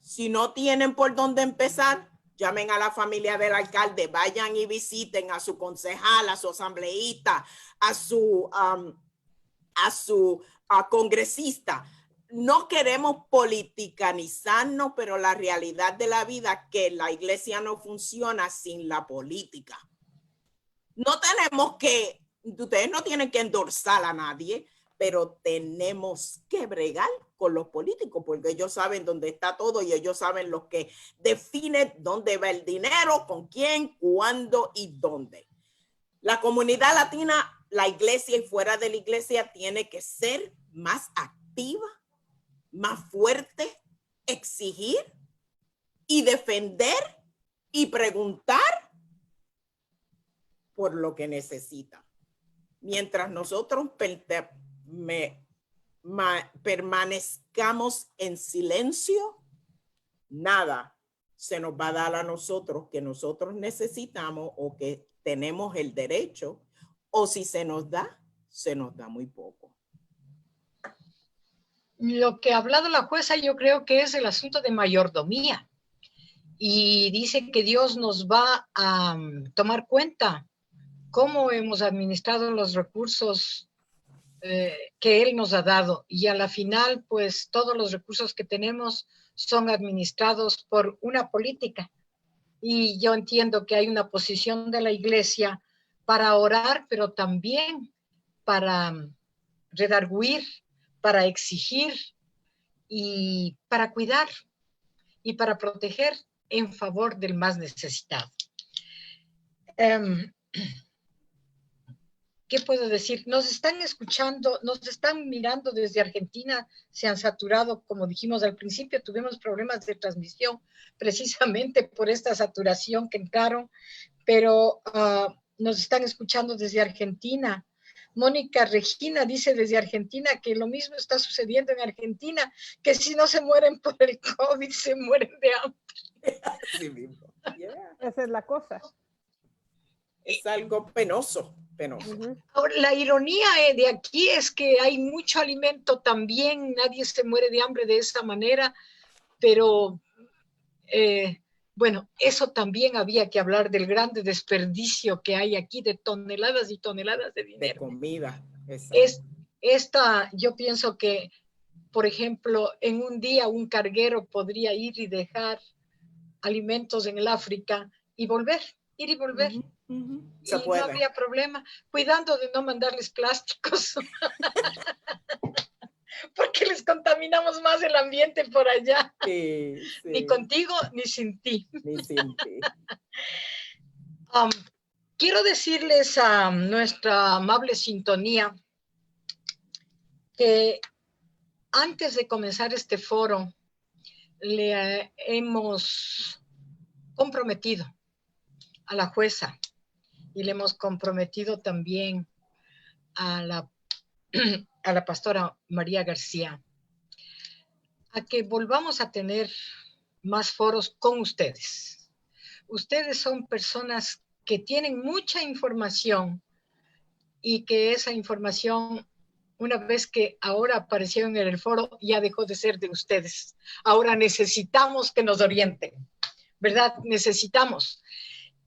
Si no tienen por dónde empezar, llamen a la familia del alcalde, vayan y visiten a su concejal, a su asambleísta, a su congresista. No queremos politicanizarnos, pero la realidad de la vida es que la iglesia no funciona sin la política. No tenemos que, ustedes no tienen que endorsar a nadie, pero tenemos que bregar con los políticos porque ellos saben dónde está todo y ellos saben lo que define dónde va el dinero, con quién, cuándo y dónde. La comunidad latina, la iglesia y fuera de la iglesia tiene que ser más activa, más fuerte, exigir y defender y preguntar por lo que necesita. Mientras nosotros permanezcamos en silencio, nada se nos va a dar a nosotros que nosotros necesitamos o que tenemos el derecho, o si se nos da muy poco. Lo que ha hablado la jueza yo creo que es el asunto de mayordomía, y dice que Dios nos va a tomar cuenta cómo hemos administrado los recursos que Él nos ha dado, y a la final pues todos los recursos que tenemos son administrados por una política, y yo entiendo que hay una posición de la iglesia para orar, pero también para redarguir, para exigir y para cuidar y para proteger en favor del más necesitado. ¿Qué puedo decir? Nos están escuchando, nos están mirando desde Argentina, se han saturado, como dijimos al principio, tuvimos problemas de transmisión precisamente por esta saturación que entraron, pero nos están escuchando desde Argentina. Mónica Regina dice desde Argentina que lo mismo está sucediendo en Argentina, que si no se mueren por el COVID, se mueren de hambre. Sí mismo. Yeah. Esa es la cosa. Es algo penoso. Ahora, la ironía de aquí es que hay mucho alimento también, nadie se muere de hambre de esa manera, pero bueno, eso también había que hablar del grande desperdicio que hay aquí de toneladas y toneladas de dinero. De comida. Yo pienso que, por ejemplo, en un día un carguero podría ir y dejar alimentos en el África y volver, ir y volver. Se y no puede. habría problema, cuidando de no mandarles plásticos, porque les contaminamos más el ambiente por allá, Sí, ni sí. contigo ni sin ti. Ni sin ti. Quiero decirles a nuestra amable sintonía que antes de comenzar este foro, le hemos comprometido a la jueza y le hemos comprometido también a la pastora María García a que volvamos a tener más foros con ustedes. Ustedes son personas que tienen mucha información y que esa información, una vez que ahora aparecieron en el foro, ya dejó de ser de ustedes. Ahora necesitamos que nos orienten, ¿verdad? Necesitamos.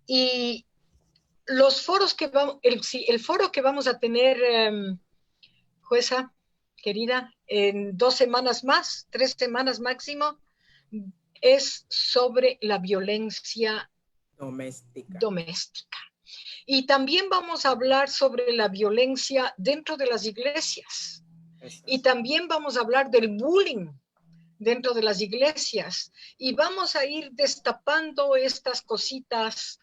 Y los foros que vamos, el foro que vamos a tener, jueza querida, en 2 semanas más, 3 semanas máximo, es sobre la violencia doméstica. Y también vamos a hablar sobre la violencia dentro de las iglesias. Y también vamos a hablar del bullying dentro de las iglesias. Y vamos a ir destapando estas cositas.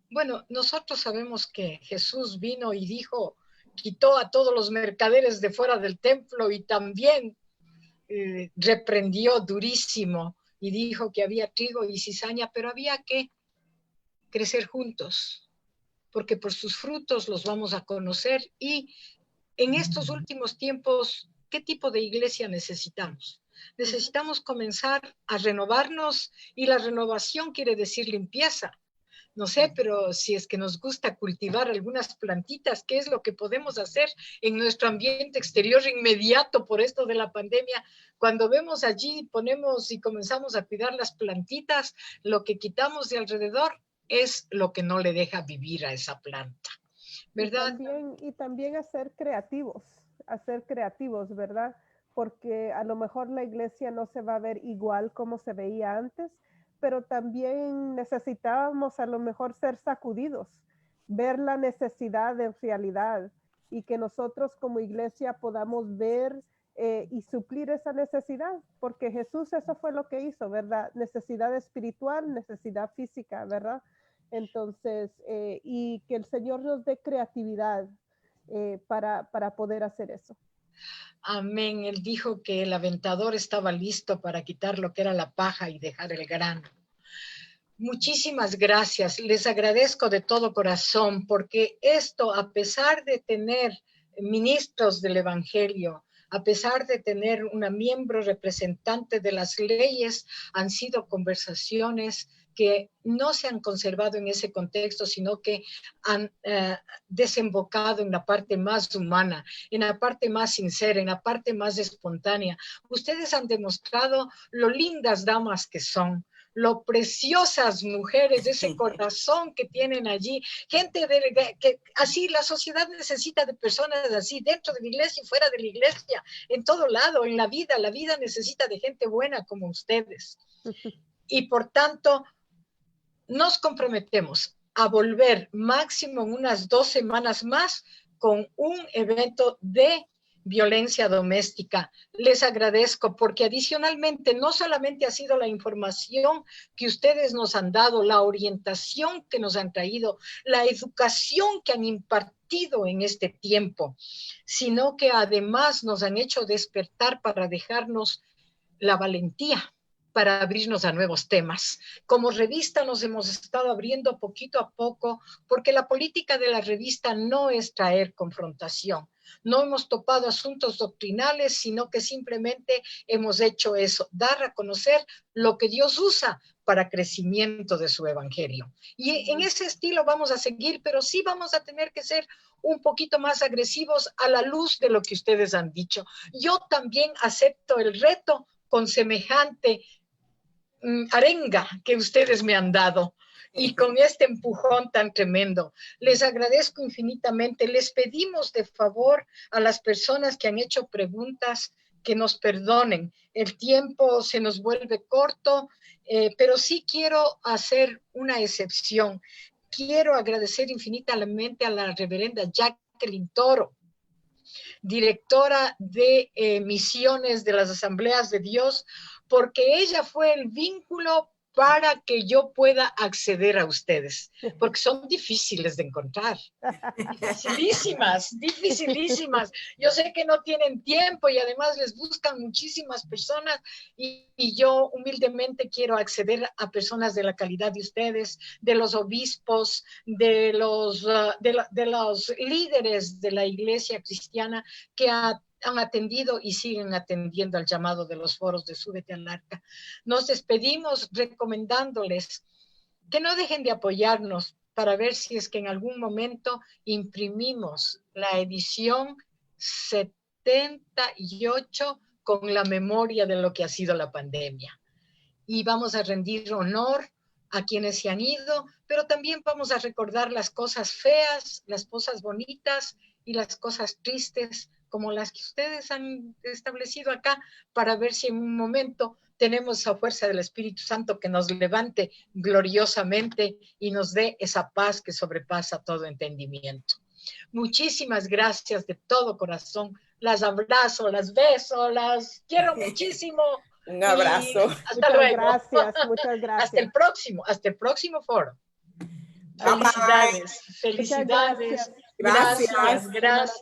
Bueno, nosotros sabemos que Jesús vino y dijo, quitó a todos los mercaderes de fuera del templo y también reprendió durísimo y dijo que había trigo y cizaña, pero había que crecer juntos, porque por sus frutos los vamos a conocer. Y en estos últimos tiempos, ¿qué tipo de iglesia necesitamos? Necesitamos comenzar a renovarnos, y la renovación quiere decir limpieza. No sé, pero si es que nos gusta cultivar algunas plantitas, ¿qué es lo que podemos hacer en nuestro ambiente exterior inmediato por esto de la pandemia? Cuando vemos allí, ponemos y comenzamos a cuidar las plantitas, lo que quitamos de alrededor es lo que no le deja vivir a esa planta, ¿verdad? Y también a ser creativos, ¿verdad? Porque a lo mejor la iglesia no se va a ver igual como se veía antes, pero también necesitábamos a lo mejor ser sacudidos, ver la necesidad en realidad y que nosotros como iglesia podamos ver y suplir esa necesidad, porque Jesús eso fue lo que hizo, ¿verdad? Necesidad espiritual, necesidad física, ¿verdad? Entonces, y que el Señor nos dé creatividad para poder hacer eso. Amén. Él dijo que el aventador estaba listo para quitar lo que era la paja y dejar el grano. Muchísimas gracias. Les agradezco de todo corazón, porque esto, a pesar de tener ministros del Evangelio, a pesar de tener una miembro representante de las leyes, han sido conversaciones que no se han conservado en ese contexto, sino que han desembocado en la parte más humana, en la parte más sincera, en la parte más espontánea. Ustedes han demostrado lo lindas damas que son, lo preciosas mujeres, ese corazón que tienen allí, gente que así la sociedad necesita de personas así, dentro de la iglesia y fuera de la iglesia, en todo lado, en la vida necesita de gente buena como ustedes. Y por tanto, nos comprometemos a volver máximo en unas 2 semanas más con un evento de violencia doméstica. Les agradezco porque adicionalmente no solamente ha sido la información que ustedes nos han dado, la orientación que nos han traído, la educación que han impartido en este tiempo, sino que además nos han hecho despertar para dejarnos la valentía para abrirnos a nuevos temas. Como revista nos hemos estado abriendo poquito a poco, porque la política de la revista no es traer confrontación. No hemos topado asuntos doctrinales, sino que simplemente hemos hecho eso, dar a conocer lo que Dios usa para crecimiento de su evangelio. Y en ese estilo vamos a seguir, pero sí vamos a tener que ser un poquito más agresivos a la luz de lo que ustedes han dicho. Yo también acepto el reto con semejante arenga que ustedes me han dado y con este empujón tan tremendo. Les agradezco infinitamente. Les pedimos de favor a las personas que han hecho preguntas que nos perdonen. El tiempo se nos vuelve corto pero sí quiero hacer una excepción. Quiero agradecer infinitamente a la reverenda Jacqueline Toro, directora de misiones de las Asambleas de Dios, porque ella fue el vínculo para que yo pueda acceder a ustedes, porque son difíciles de encontrar, dificilísimas. Yo sé que no tienen tiempo y además les buscan muchísimas personas y yo humildemente quiero acceder a personas de la calidad de ustedes, de los obispos, de los líderes de la iglesia cristiana que han atendido y siguen atendiendo al llamado de los foros de Súbete al Arca. Nos despedimos recomendándoles que no dejen de apoyarnos para ver si es que en algún momento imprimimos la edición 78 con la memoria de lo que ha sido la pandemia. Y vamos a rendir honor a quienes se han ido, pero también vamos a recordar las cosas feas, las cosas bonitas y las cosas tristes, como las que ustedes han establecido acá, para ver si en un momento tenemos esa fuerza del Espíritu Santo que nos levante gloriosamente y nos dé esa paz que sobrepasa todo entendimiento. Muchísimas gracias de todo corazón. Las abrazo, las beso, las quiero muchísimo. Un abrazo. Hasta luego. Gracias, muchas gracias. Hasta el próximo foro. Bye, bye. Felicidades. Muchas gracias. Gracias. Gracias.